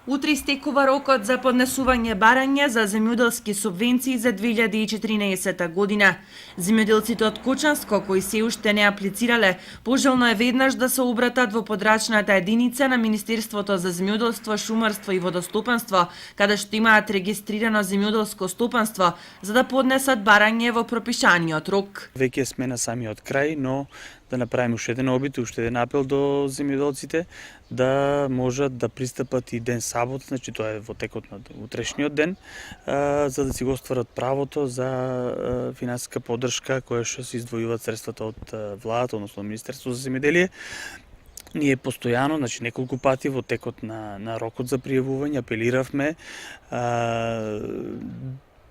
Утре истекува рокот за поднесување барања за земјоделски субвенции за 2014 година. Земјоделците од Кочанско кои се уште не аплицирале, пожелно е веднаш да се обратат во подрачната единица на Министерството за земјоделство, шумарство и водостопанство, каде што имаат регистрирано земјоделско стопанство, за да поднесат барање во пропишаниот рок. Веќе сме на самиот крај, но да направиме уште еден обид, уште еден апел до земјоделците да можат да пристапат и ден сабот, значи тоа е во текот на утрешниот ден, за да си го остварат правото за финансиска поддршка која што се издвојуваат средствата од владата, односно Министерството за земјоделие. Ние постојано, значи неколку пати во текот на рокот за пријавување апелиравме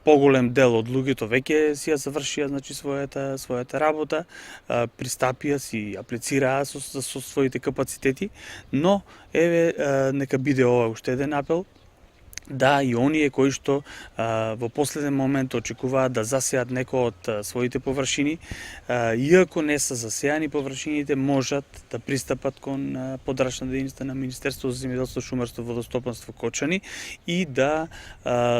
поголем дел од луѓето веќе си ја завршија, значи својата работа, пристапија си аплицираа со своите капацитети, но еве нека биде ова уште еден апел да и оние кои што во последен момент очекуваат да засеат некој од своите површини, иако не се засеани површините, можат да пристапат кон подрачната единица на Министерството за земјоделство, шумарство и водостопанство Кочани и да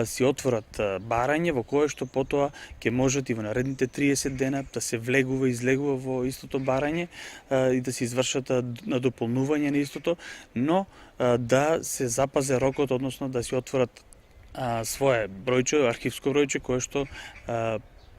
си отворат барање во кое што потоа ќе можат и во наредните 30 дена да се влегува и излегува во истото барање и да се извршат на дополнување на истото, но да се запазе рокот, односно да се отворат свое бројче, архивско бројче, кое што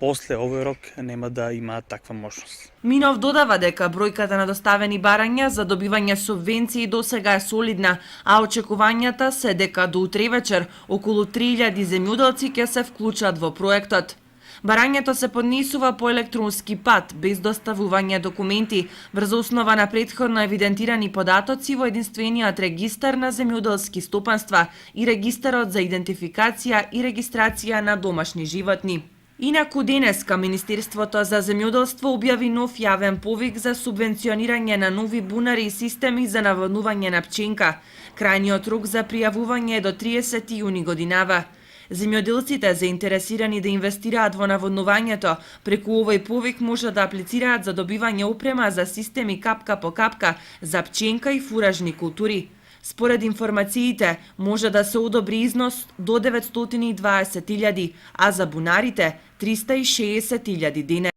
после овој рок нема да има таква можност. Минов додава дека бројката на доставени барања за добивање субвенции досега е солидна, а очекувањата се дека до утре вечер околу 3000 земјоделци ќе се вклучат во проектот. Барањето се поднесува по електронски пат, без доставување документи, врз основа на претходно евидентирани податоци во единствениот регистар на земјоделски стопанства и регистарот за идентификација и регистрација на домашни животни. Инаку денеска Министерството за земјоделство објави нов јавен повик за субвенционирање на нови бунари и системи за наводнување на пченка. Крајниот рок за пријавување е до 30 јуни годинава. Земјоделците заинтересирани да инвестираат во наводнувањето преку овој повик може да аплицираат за добивање опрема за системи капка по капка за пченка и фуражни култури. Според информациите, може да се одобри износ до 920.000, а за бунарите 360.000 денара.